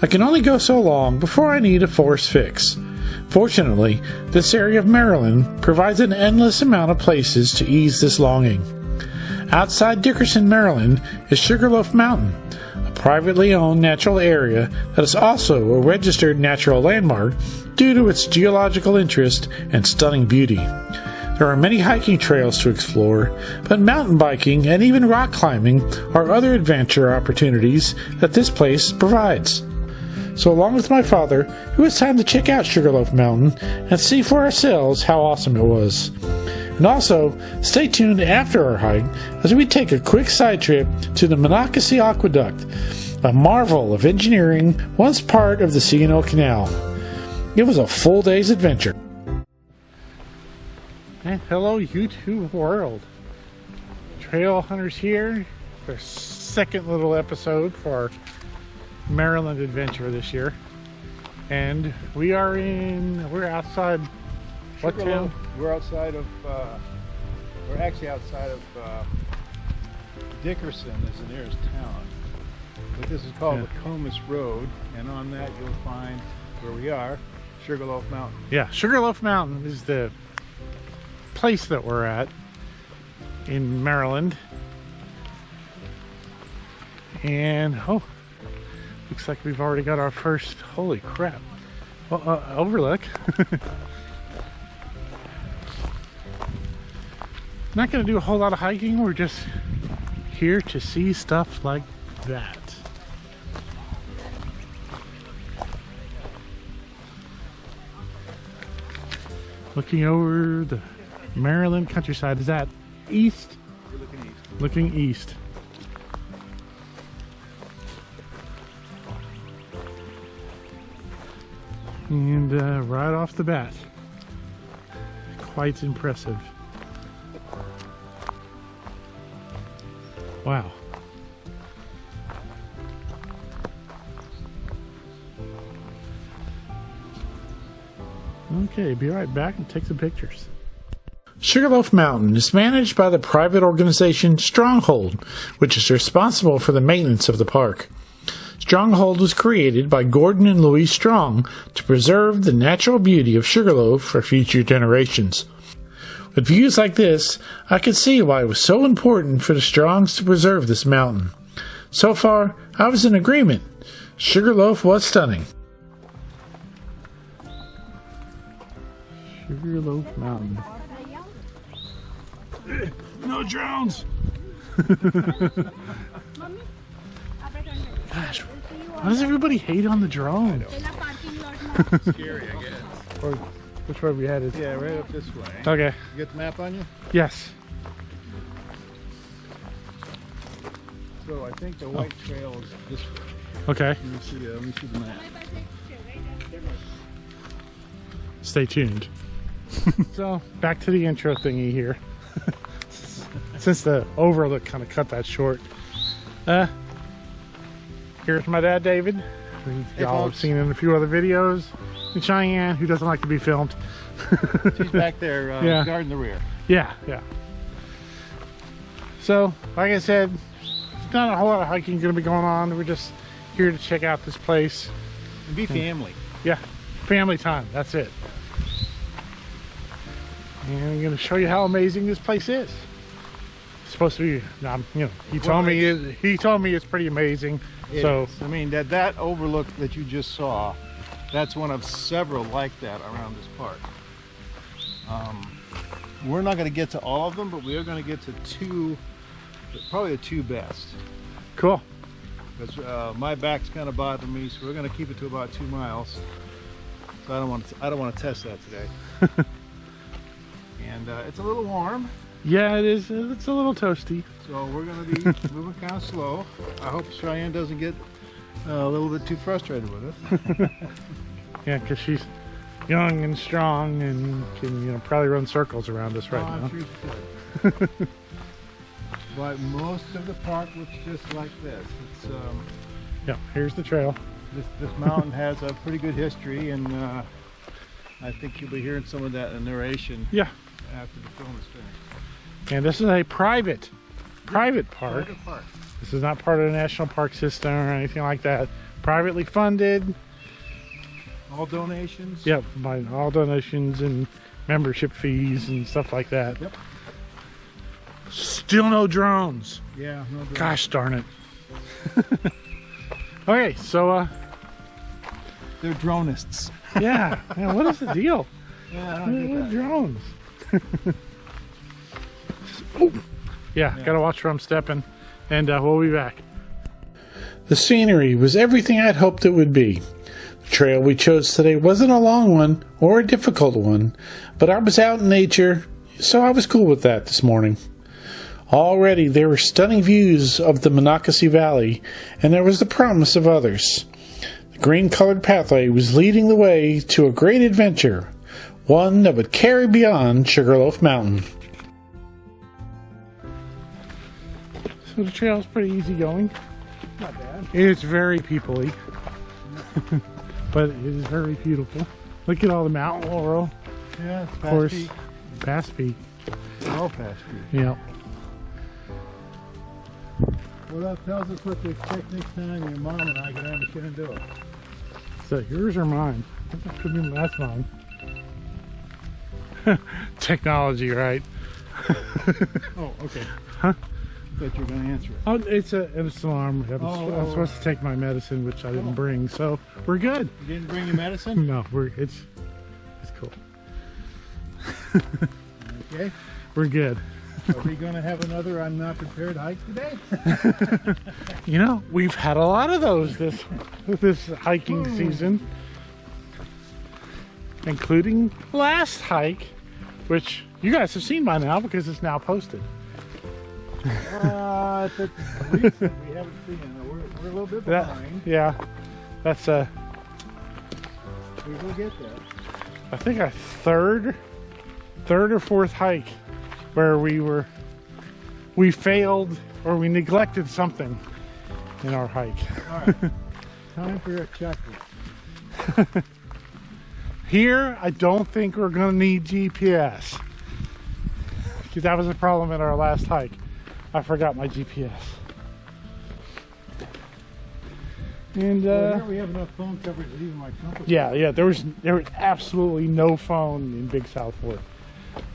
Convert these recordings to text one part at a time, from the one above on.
I can only go so long before I need a forced fix. Fortunately, this area of Maryland provides an endless amount of places to ease this longing. Outside Dickerson, Maryland is Sugarloaf Mountain, a privately owned natural area that is also a registered natural landmark due to its geological interest and stunning beauty. There are many hiking trails to explore, but mountain biking and even rock climbing are other adventure opportunities that this place provides. So along with my father, it was time to check out Sugarloaf Mountain and see for ourselves how awesome it was. And also, stay tuned after our hike as we take a quick side trip to the Monocacy Aqueduct, a marvel of engineering once part of the C&O Canal. It was a full day's adventure. And hello YouTube world. Trail Hunters here. Their second little episode for our Maryland adventure this year. And we're outside what town? We're actually outside of Dickerson is the nearest town. But this is called the Comus Road, and on that you'll find where we are, Sugarloaf Mountain. Yeah, Sugarloaf Mountain is the place that we're at in Maryland. And looks like we've already got our first, holy crap, overlook. Not going to do a whole lot of hiking, we're just here to see stuff like that. Looking over the Maryland countryside. Is that east? We're looking east. Looking east. And right off the bat, quite impressive. Wow. Okay, be right back and take some pictures. Sugarloaf Mountain is managed by the private organization Stronghold, which is responsible for the maintenance of the park. Stronghold was created by Gordon and Louise Strong to preserve the natural beauty of Sugarloaf for future generations. With views like this, I could see why it was so important for the Strongs to preserve this mountain. So far, I was in agreement. Sugarloaf was stunning. Sugarloaf Mountain. No drones! Gosh, why does everybody hate on the drone? Scary, I guess. Or which way we headed? Yeah, right up this way. Okay. You get the map on you? Yes. So I think the white trail is this way. Okay. Let me see the map. Stay tuned. So, back to the intro thingy here. Since the overlook kind of cut that short. Here's my dad, David. Y'all have seen in a few other videos. And Cheyenne, who doesn't like to be filmed. She's back there guarding the rear. Yeah. So, like I said, not a whole lot of hiking going to be going on. We're just here to check out this place. And be family. Yeah, family time. That's it. And I'm going to show you how amazing this place is. It's supposed to be, he told me it's pretty amazing. So I mean, that overlook that you just saw, that's one of several like that around this park. We're not going to get to all of them, but we are going to get to two, probably the two best. Cool. Because my back's kind of bothering me, so we're going to keep it to about 2 miles. So I don't want to test that today. And it's a little warm. Yeah, it is. It's a little toasty. So we're going to be moving kind of slow. I hope Cheyenne doesn't get a little bit too frustrated with us. Yeah, because she's young and strong and can, probably run circles around us right now. I'm sure she could. But most of the park looks just like this. It's yeah, here's the trail. This mountain has a pretty good history, and I think you'll be hearing some of that in the narration. Yeah. After the film is finished. And this is a private park. Private park. This is not part of the national park system or anything like that. privately funded. All donations? Yep, by all donations and membership fees and stuff like that. Yep. Still no drones. Yeah, no drones. Gosh darn it. Okay, so they're dronists. yeah, man, what is the deal? Yeah, I don't get that. Drones. Oh. Yeah, gotta watch where I'm stepping, and we'll be back. The scenery was everything I'd hoped it would be. The trail we chose today wasn't a long one or a difficult one, but I was out in nature, so I was cool with that this morning. Already there were stunning views of the Monocacy Valley, and there was the promise of others. The green-colored pathway was leading the way to a great adventure, one that would carry beyond Sugarloaf Mountain. So the trail's pretty easy going. Not bad. It's very people-y, but it is very beautiful. Look at all the mountain laurel. Yeah, it's Of course, peak. past peak. They're all past peak. Yeah. Well, that tells us what to expect next time your mom and I get on the shit and do it. So yours or mine? That's mine. Technology, right? Oh, okay. Huh? I thought you were going to answer it. Oh, it's an alarm. I'm supposed to take my medicine, which I didn't bring, so we're good. You didn't bring your medicine? No, it's cool. Okay. We're good. Are we going to have another I'm not prepared hike today? You know, we've had a lot of those this hiking season, including last hike, which you guys have seen by now because it's now posted. If it's recent, we haven't seen it. We're a little bit behind. Yeah, that's We will get that. I think a third or fourth hike where we failed or we neglected something in our hike. All right. Time for a checklist. Here, I don't think we're gonna need GPS, because that was a problem in our last hike. I forgot my GPS. And Well, here we have enough phone coverage to even my compass. yeah, there was absolutely no phone in Big South Fork.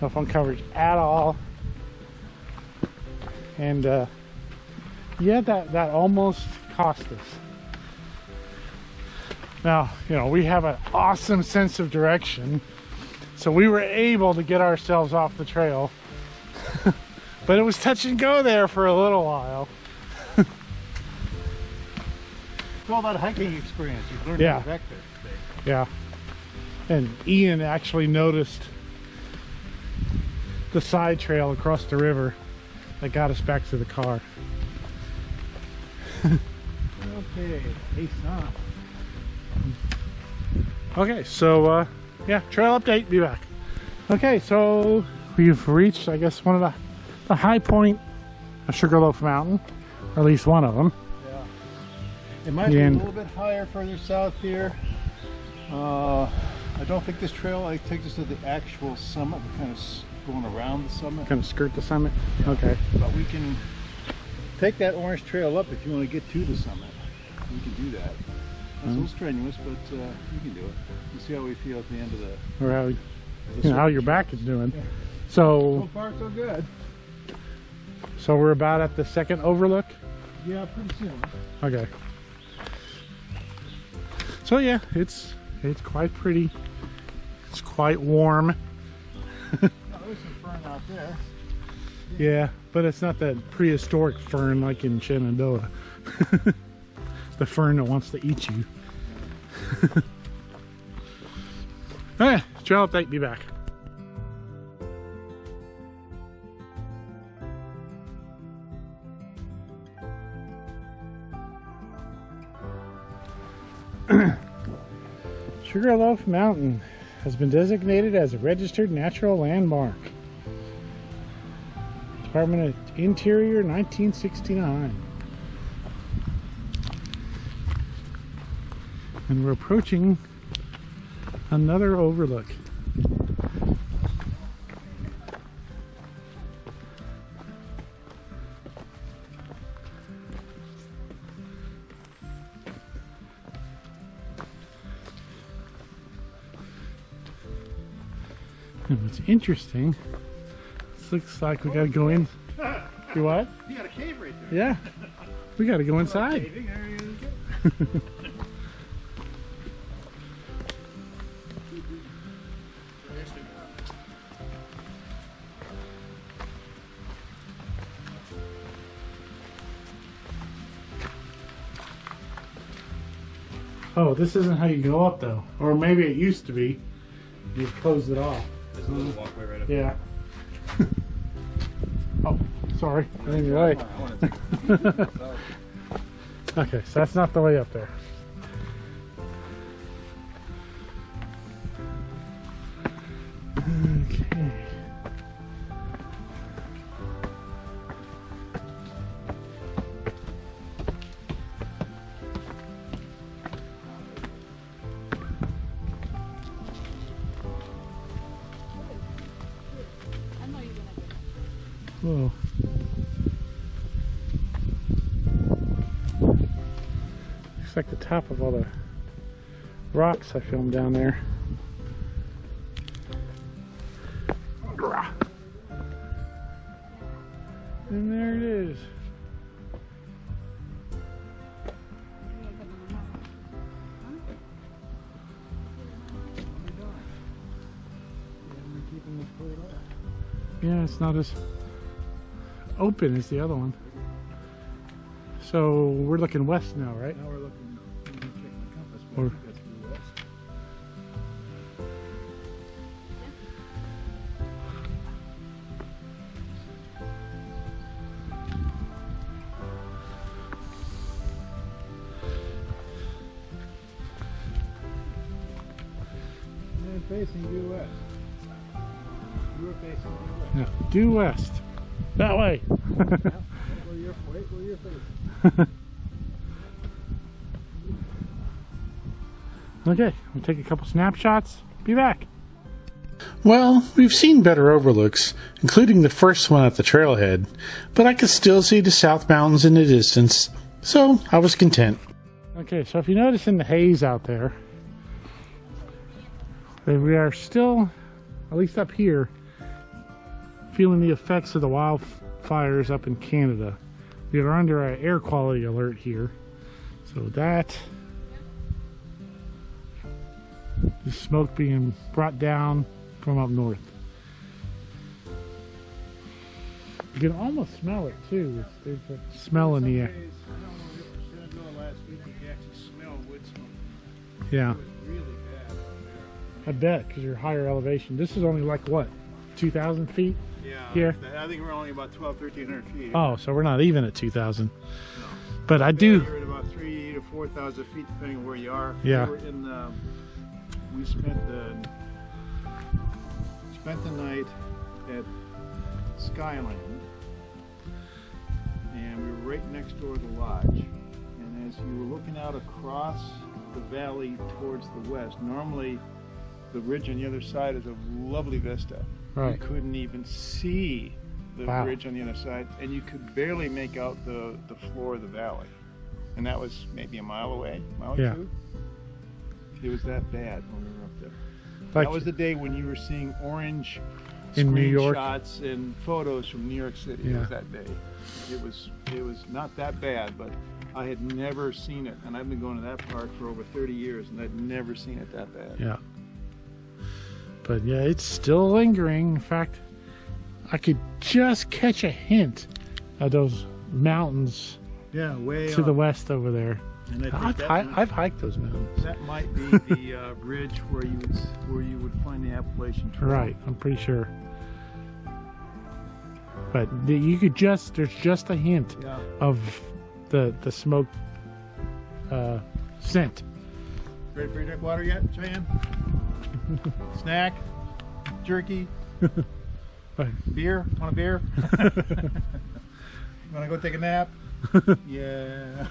No phone coverage at all. And yeah, that almost cost us. Now, you know, we have an awesome sense of direction, so we were able to get ourselves off the trail. But it was touch and go there for a little while. It's all about hiking experience. You've learned Yeah. to get back there today. Yeah. And Ian actually noticed the side trail across the river that got us back to the car. Okay, hey, stop. Okay, so yeah, trail update, be back. Okay, so we've reached, I guess, one of the high point of Sugarloaf Mountain, or at least one of them. Yeah. It might be a little bit higher further south here. I don't think this trail takes us to the actual summit. We're kind of going around the summit. Kind of skirt the summit. Yeah. Okay. But we can take that orange trail up if you want to get to the summit. We can do that. It's a little strenuous, but you can do it. We'll see how we feel at the end of the... Or how, how your back is doing. Yeah. So So far, so good. So we're about at the second overlook? Yeah, pretty soon. Okay. So yeah, it's quite pretty. It's quite warm. Oh, there's some fern out there. Yeah, but it's not that prehistoric fern like in Shenandoah. The fern that wants to eat you. Alright, trail update, be back. Sugarloaf Mountain has been designated as a registered natural landmark. Department of Interior, 1969. And we're approaching another overlook. And what's interesting, this looks like we gotta go in. You what? You got a cave right there. Yeah. We gotta go inside. Oh, this isn't how you go up though. Or maybe it used to be. You closed it off. There's a little walkway right up there. Yeah. Oh, sorry. I'm in your way. Okay, so that's not the way up there. Okay. Whoa. Looks like the top of all the rocks I filmed down there. And there it is. Yeah, it's not as open as the other one. So we're looking west now, right? Now we're looking, checking the compass, but Or- I think that's due west. They're facing due west. You were facing due west. Yeah, due west. That way. Wait where you're facing. Okay, we'll take a couple snapshots. Be back. Well, we've seen better overlooks, including the first one at the trailhead, but I could still see the South Mountains in the distance, so I was content. Okay, so if you notice in the haze out there, that we are still, at least up here, feeling the effects of the wildfires up in Canada. We are under an air quality alert here. So that is smoke being brought down from up north. You can almost smell it too. There's a smell in the air. I don't know if it was Shenandoah last week, but you actually smell wood smoke. Yeah, It was really bad up I bet, because you're higher elevation. This is only like what, 2,000 feet? there. Yeah. Here? I think we're only about 1,300 feet. Oh, so we're not even at 2,000. No. But I do. You're at about 3,000 to 4,000 feet, depending on where you are. Yeah. We were in we spent the night at Skyland, and we were right next door to the lodge. And as you were looking out across the valley towards the west, normally the ridge on the other side is a lovely vista. Right. You couldn't even see the Wow. ridge on the other side, and you could barely make out the floor of the valley. And that was maybe a mile away, mile or Yeah. two. It was that bad when we were up there. Like That was the day when you were seeing orange in New York. screenshots and photos from New York City. It Yeah. was that day. It was not that bad, but I had never seen it, and I've been going to that park for over 30 years, and I'd never seen it that bad. Yeah. But yeah, it's still lingering. In fact, I could just catch a hint of those mountains Yeah, way to the up. west over there. And I think I've hiked those mountains. that might be the ridge where you would find the Appalachian Trail. Right, I'm pretty sure. But you could just, there's just a hint Yeah. of the smoke scent. Ready for your drink water yet, Cheyenne? Snack? Jerky? Right. Beer? Want a beer? Want to go take a nap? Yeah.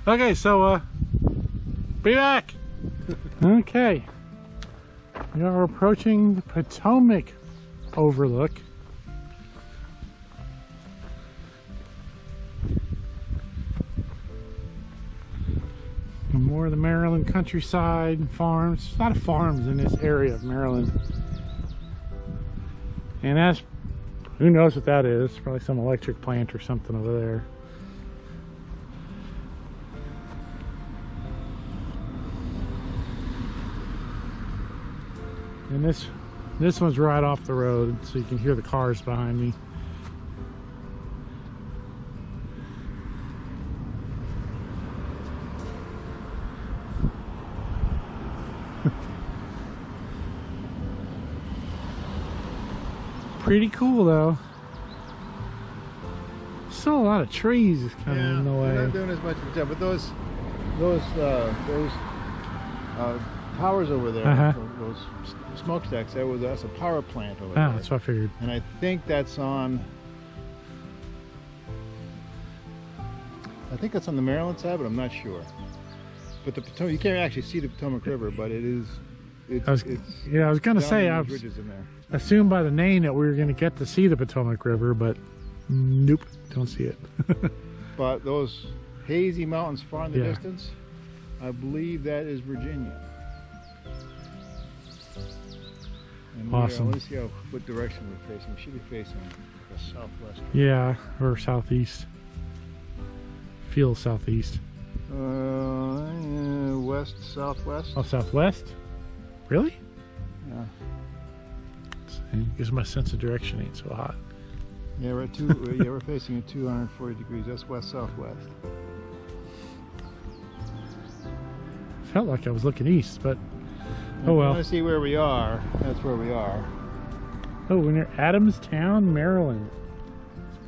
Okay, so be back. Okay, we are approaching the Potomac overlook. And more of the Maryland countryside and farms. There's a lot of farms in this area of Maryland. And that's, who knows what that is? Probably some electric plant or something over there. And this one's right off the road, so you can hear the cars behind me. Pretty cool though. Still a lot of trees kind of in the way. They're not doing as much of a job, but those towers over there, those smokestacks, that's a power plant over there. That's what I figured. And I think that's on. I think that's on the Maryland side, but I'm not sure. But the Potomac, you can't actually see the Potomac River, but it is. I was going to say, I assumed by the name that we were going to get to see the Potomac River, but nope, don't see it. But those hazy mountains far in the distance, I believe that is Virginia. And awesome. Let's see what direction we're facing. We should be facing the southwest. Yeah, or southeast. Feel southeast. West, southwest. Oh, southwest? Really? Yeah. I guess my sense of direction ain't so hot. Yeah, we're at we're facing at 240 degrees. That's west southwest. Felt like I was looking east, but oh well. I want to see where we are. That's where we are. Oh, we're near Adamstown, Maryland.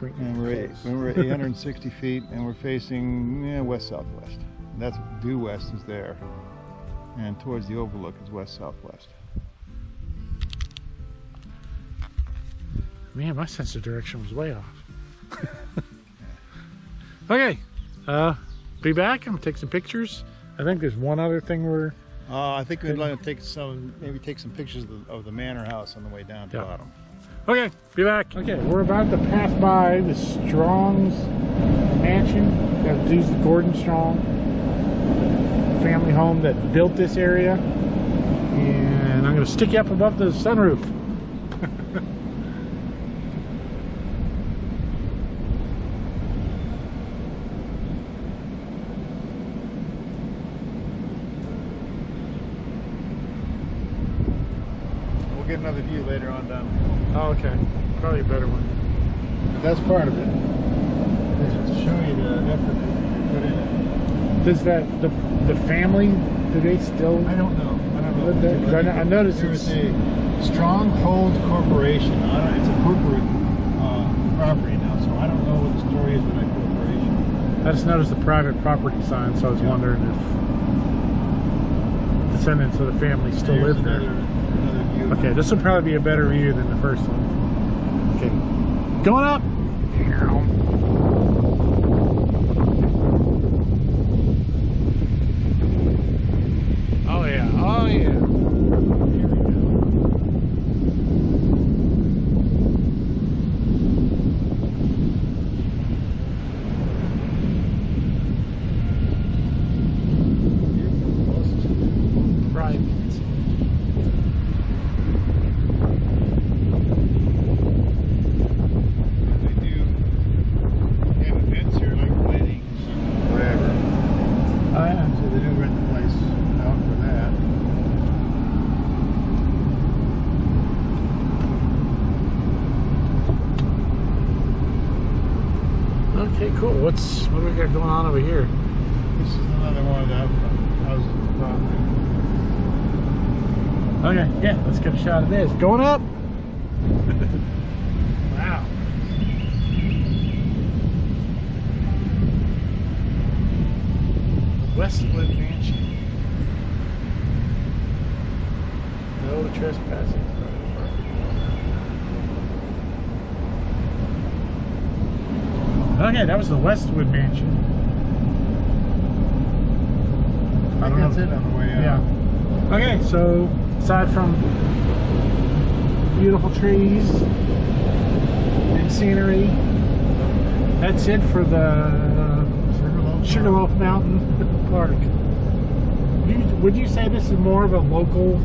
And we're at 860 feet, and we're facing west southwest. That's due west is there, and towards the overlook is west southwest. Man, my sense of direction was way off. Okay, be back. I'm gonna take some pictures. I think there's one other thing we're. I think we'd like to take some pictures of the manor house on the way down to the bottom. Okay, be back. Okay, we're about to pass by the Strong's mansion. Got dudes with Gordon Strong, family home that built this area, and I'm gonna stick you up above the sunroof. Get another view later on down. Oh, okay. Probably a better one. But that's part of it. Just to show you the effort they put in it. Does the family, do they still? I don't know. Live there? 'Cause I noticed it's a Stronghold Corporation. It's a corporate property now, so I don't know what the story is with that corporation. I just noticed the private property sign, so I was wondering if descendants of the family still live there. Another view. Okay, this will probably be a better view than the first one. Okay, going up. Oh yeah, oh yeah. Here we go. Right. Okay, cool. What do we got going on over here? This is another one of the houses on the property. Okay, yeah, let's get a shot of this. Going up. Wow. Westwood Mansion. No trespassing. Okay, that was the Westwood Mansion. I think that's it on the way out. Yeah. Okay, so aside from beautiful trees and scenery, that's it for the Sugarloaf Mountain Park. Would you say this is more of a local?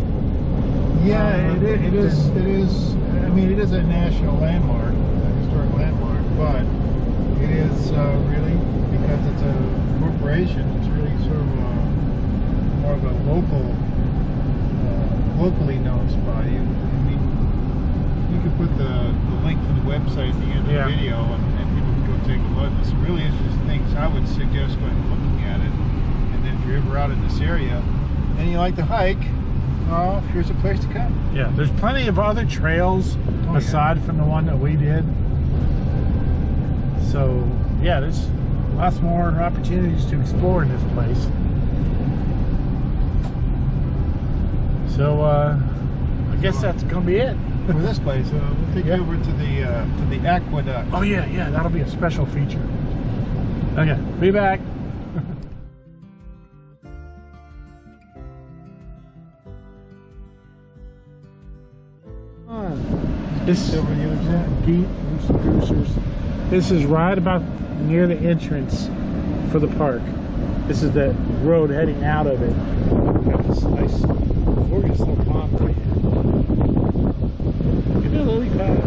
Yeah, it is. I mean, it is a national landmark, a historic landmark, but it is really, because it's a corporation, it's really sort of more of a locally known spot. I mean, you could put the link for the website at the end of the video, and people can go take a look. There's some really interesting things. I would suggest going and looking at it. And then if you're ever out in this area and you like to hike, well, here's a place to come. Yeah, there's plenty of other trails aside from the one that we did. So, yeah, there's lots more opportunities to explore in this place. So, I guess that's going to be it. For this place, we'll take you over to the aqueduct. Oh, yeah, that'll be a special feature. Okay, be back. This is right about near the entrance for the park. This is the road heading out of it. We've got this nice, gorgeous little pond right here. Look at the lily pads.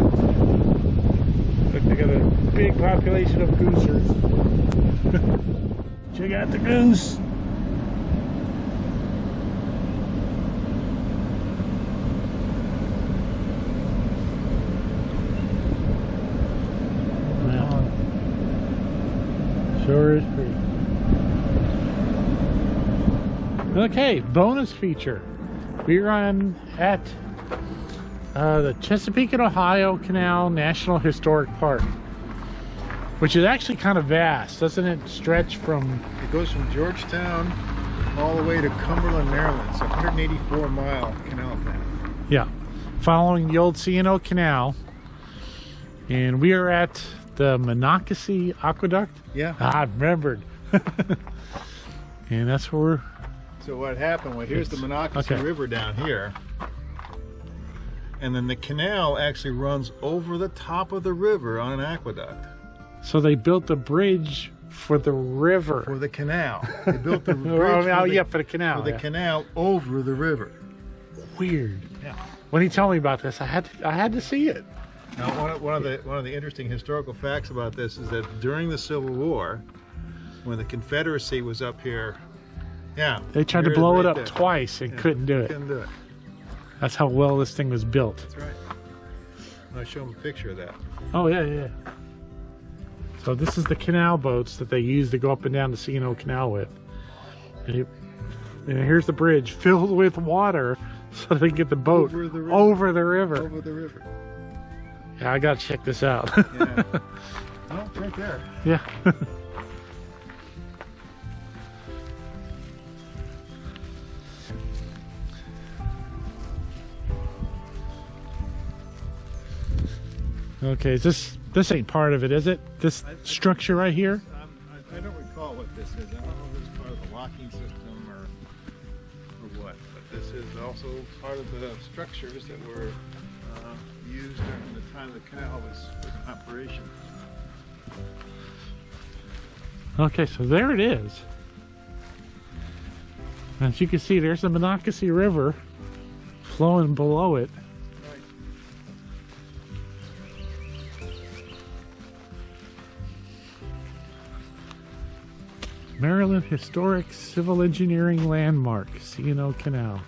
Look, they got a big population of goosers. Check out the goose. Sure is pretty. Okay, bonus feature. We're at the Chesapeake and Ohio Canal National Historic Park, which is actually kind of vast, doesn't it? Stretch from... It goes from Georgetown all the way to Cumberland, Maryland. It's a 184-mile canal path. Yeah, following the old C&O Canal, and we are at the Monocacy Aqueduct. Yeah, I remembered. And that's where we're... So what happened? Well, here's the Monocacy River down here, and then the canal actually runs over the top of the river on an aqueduct. So they built a bridge for the river. For the canal. They built the bridge for the canal. For the canal over the river. Weird. Yeah. When he told me about this, I had to see it. Now, one of the interesting historical facts about this is that during the Civil War, when the Confederacy was up here, they tried to blow it up twice and couldn't do it. Couldn't do it. That's how well this thing was built. That's right. I'll show them a picture of that. Oh yeah. So this is the canal boats that they use to go up and down the C&O Canal with. And here's the bridge filled with water so they can get the boat over the river. Over the river. Yeah, I gotta check this out. Yeah. Oh, it's right there. Yeah. Okay, this ain't part of it, is it? This structure right here? I don't recall what this is. I don't know if it's part of the locking system or what, but this is also part of the structures that were used during the time the canal was in operation. Okay, so there it is. As you can see, there's the Monocacy River flowing below it. Right. Maryland Historic Civil Engineering Landmark, C&O Canal.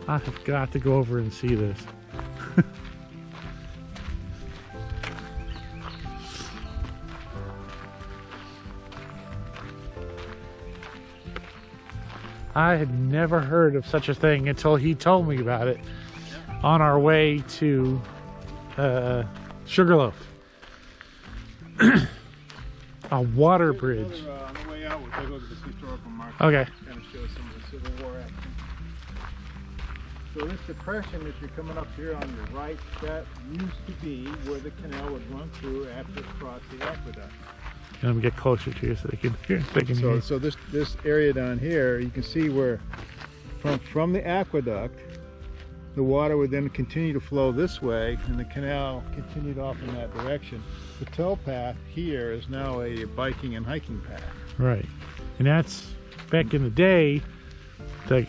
I have got to go over and see this. I had never heard of such a thing until he told me about it on our way to Sugarloaf. A water bridge. On the way out, we'll take a look at this historical marker. Okay. Kind of show some of the Civil War action. So this depression that you're coming up here on your right, that used to be where the canal would run through after it crossed the aqueduct. Let me get closer to you so they can hear. So this area down here, you can see where from the aqueduct, the water would then continue to flow this way, and the canal continued off in that direction. The towpath here is now a biking and hiking path. Right, and that's back in the day, the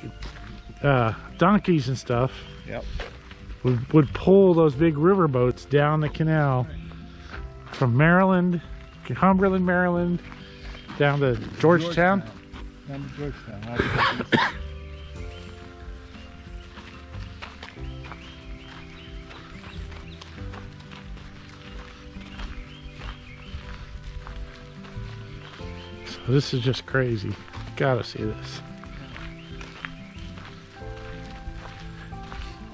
donkeys and stuff. Yep. would pull those big river boats down the canal from Maryland, Cumberland, Maryland, down to Georgetown. Down to Georgetown. So this is just crazy. Gotta see this.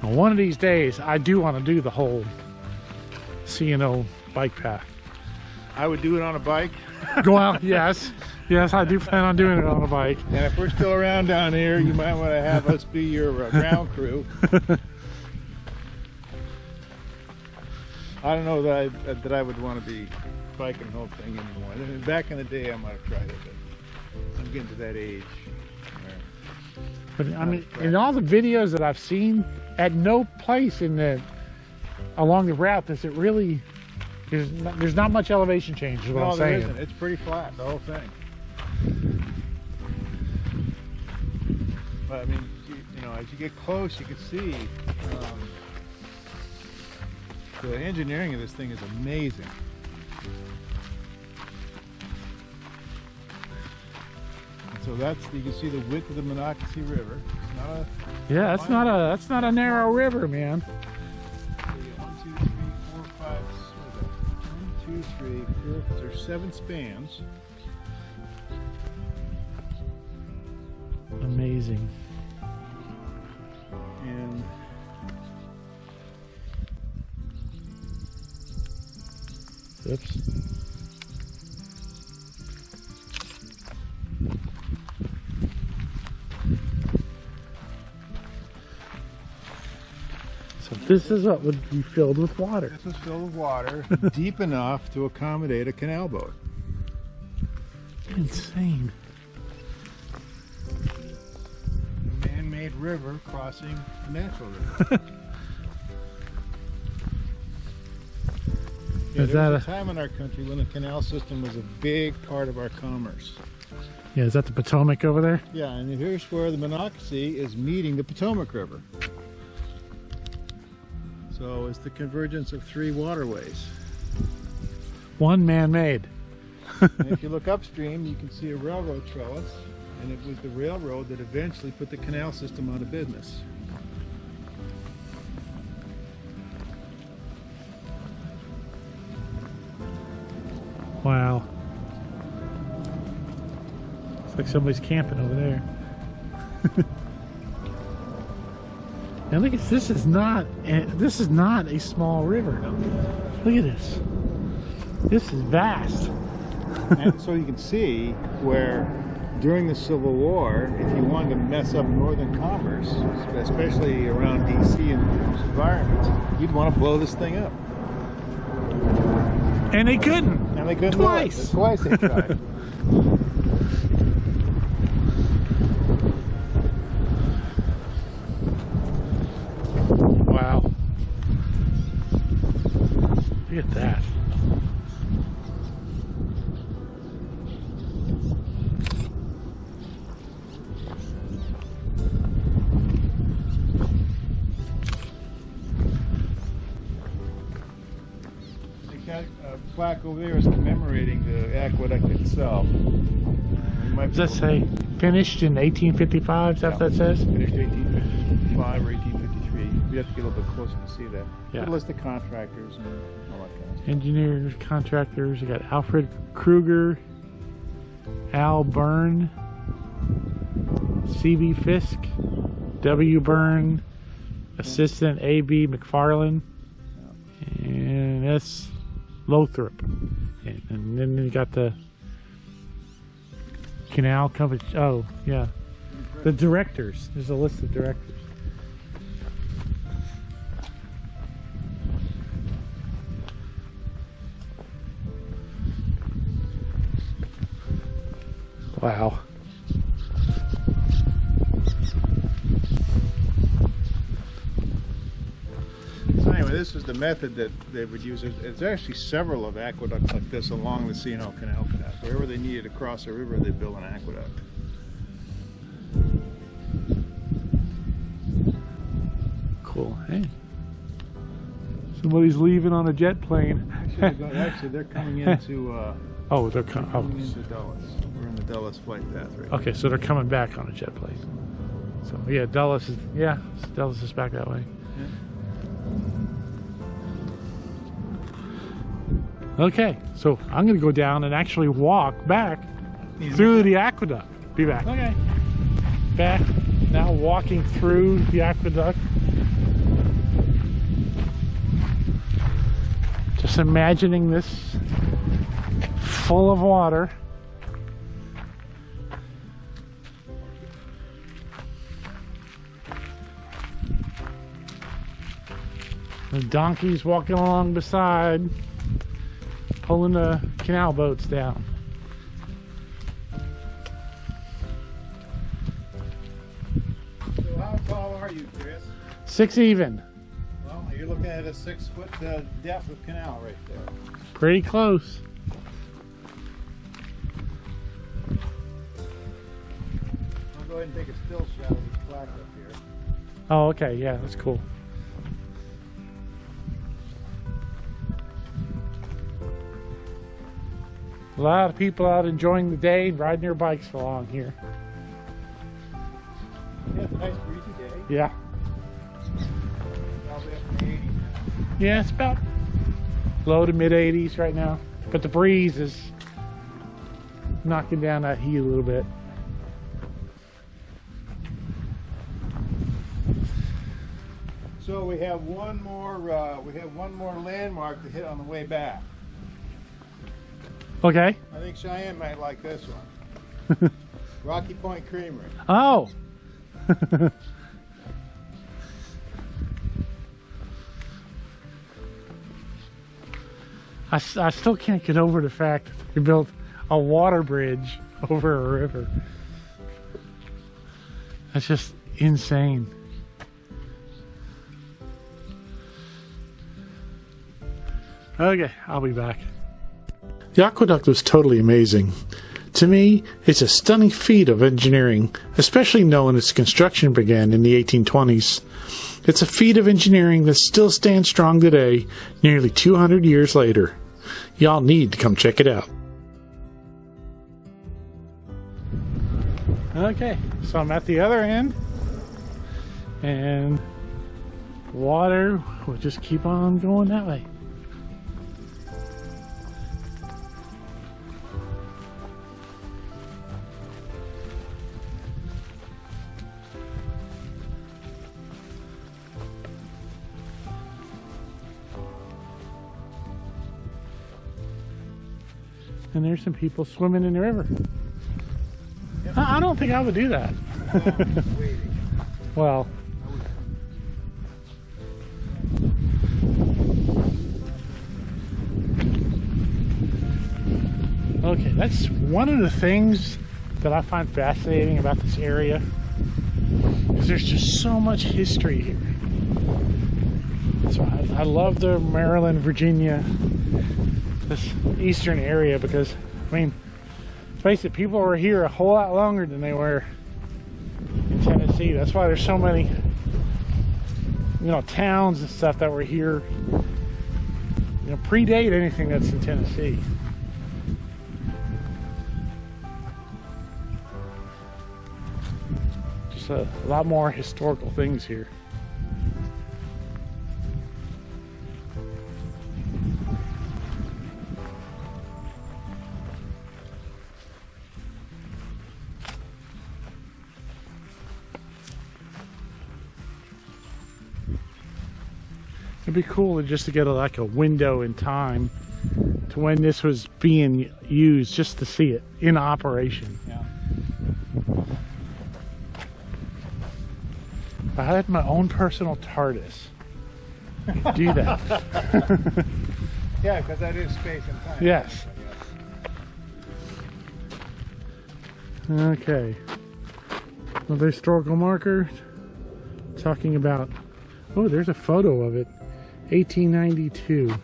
Now, one of these days, I do want to do the whole C&O bike path. I would do it on a bike. Go out, yes. Yes, I do plan on doing it on a bike. And if we're still around down here, you might want to have us be your ground crew. I don't know that I would want to be biking the whole thing anymore. I mean, back in the day, I might have tried it, but I'm getting to that age. But I mean, in all the videos that I've seen, at no place along the route does it really. There's not much elevation change. Is what I'm saying. Isn't. It's pretty flat, the whole thing. But I mean, you know, as you get close, you can see the engineering of this thing is amazing. And so you can see the width of the Monocacy River. It's not a that's not a narrow river, man. 2, 3, 4, 5, there's 7 spans. Amazing. And oops. So this is what would be filled with water. This was filled with water deep enough to accommodate a canal boat. Insane. A man-made river crossing a natural river. There was a time in our country when the canal system was a big part of our commerce. Yeah, is that the Potomac over there? Yeah, and here's where the Monocacy is meeting the Potomac River. So it's the convergence of 3 waterways. One man-made. And if you look upstream, you can see a railroad trellis, and it was the railroad that eventually put the canal system out of business. Wow. It's like somebody's camping over there. Now look at this. This is not a small river. Look at this. This is vast. And so you can see where during the Civil War, if you wanted to mess up northern commerce, especially around DC and those environments, you'd want to blow this thing up. And they couldn't. And they couldn't. Twice. Twice they tried. Wow. Look at that. A plaque over there is commemorating the aqueduct itself. Does that say finished in 1855? Is that what that says? Finished 1855 or 1853. You have to get a little bit closer to see that. Yeah. A list of contractors and all that kind of stuff. Engineers, contractors. You got Alfred Kruger, Al Byrne, C.B. Fisk, W. Byrne, Assistant A.B. McFarland, and S. Lothrop. And then you got the canal company. Oh, yeah. The directors. There's a list of directors. Wow. So anyway, this is the method that they would use. There's actually several of aqueducts like this along the C&O Canal path. Wherever they needed to cross a river, they built an aqueduct. Cool. Hey, Somebody's leaving on a jet plane. Actually, they're coming into. Oh, they're coming into Dulles. We're in the Dulles flight path right now. Okay, so they're coming back on a jet plane. So yeah, Dulles is back that way. Yeah. Okay, so I'm gonna go down and actually walk back through the aqueduct. Be back. Okay. Back now, walking through the aqueduct. Just imagining this full of water. The donkeys walking along beside, pulling the canal boats down. So how tall are you, Chris? 6 even. Well, you're looking at a 6 foot depth of canal right there. Pretty close. I'll go ahead and take a still shot of this plaque up here. Oh, okay, yeah, that's cool. A lot of people out enjoying the day, riding their bikes along here. Yeah, it's a nice breezy day. Yeah. Probably up in the 80s now. Yeah, it's about low to mid 80s right now. But the breeze is knocking down that heat a little bit. So we have one more landmark to hit on the way back. Okay. I think Cheyenne might like this one. Rocky Point Creamery. Oh. I still can't get over the fact that they built a water bridge over a river. That's just insane. Okay, I'll be back. The aqueduct was totally amazing. To me, it's a stunning feat of engineering, especially knowing its construction began in the 1820s. It's a feat of engineering that still stands strong today, nearly 200 years later. Y'all need to come check it out. Okay, so I'm at the other end, and water will just keep on going that way. And there's some people swimming in the river. Yep. I don't think I would do that. Well, okay, that's one of the things that I find fascinating about this area, is there's just so much history here. So I love the Maryland, Virginia, this eastern area, because I mean, face it, people were here a whole lot longer than they were in Tennessee. That's why there's so many, you know, towns and stuff that were here, you know, predate anything that's in Tennessee. Just a lot more historical things here. It'd be cool just to get like a window in time to when this was being used, just to see it in operation. Yeah. If I had my own personal TARDIS, I'd do that. Yeah, because that is space and time. Yes. Okay. Another historical marker talking about, oh, there's a photo of it. 1892. Yep.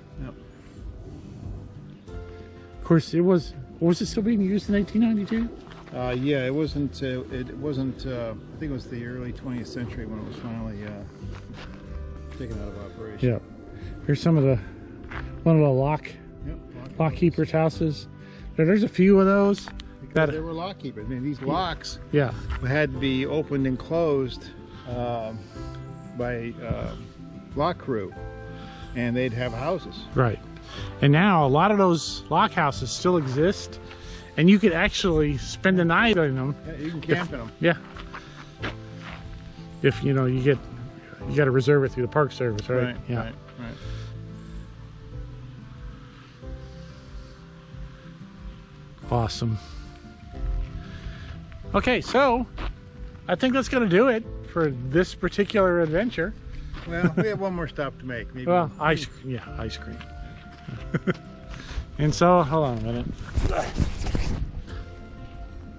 Of course, it was it still being used in 1892? Yeah, it wasn't. I think it was the early 20th century when it was finally taken out of operation. Yeah. Here's some of the one of the lock keepers' houses. There's a few of those. Because they were lock keepers. I mean, these locks yeah had to be opened and closed by lock crew, and they'd have houses. Right. And now a lot of those lock houses still exist, and you could actually spend the night in them. Yeah, you can camp in them. Yeah. If you know you got to reserve it through the Park Service, right? Right. Yeah. Right. Awesome. Okay, so I think that's going to do it for this particular adventure. Well, we have one more stop to make. Maybe. Well, ice cream. And so, hold on a minute.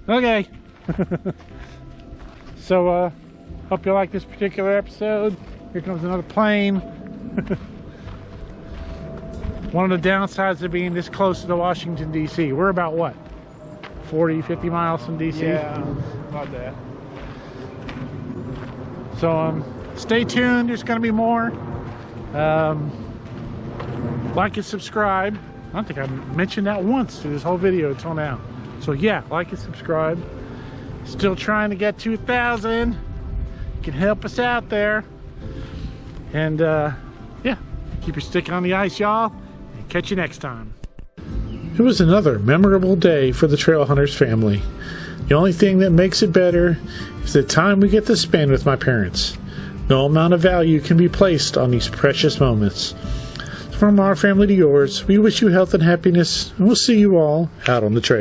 Okay. So, hope you like this particular episode. Here comes another plane. One of the downsides of being this close to Washington, D.C. We're about, what, 40, 50 miles from D.C.? Yeah, about that. So, stay tuned. There's going to be more. Like and subscribe. I don't think I mentioned that once through this whole video until now. So, yeah, like and subscribe. Still trying to get 2,000. You can help us out there. And, yeah, keep your stick on the ice, y'all. And catch you next time. It was another memorable day for the Trail Hunters family. The only thing that makes it better is the time we get to spend with my parents. No amount of value can be placed on these precious moments. From our family to yours, we wish you health and happiness, and we'll see you all out on the trail.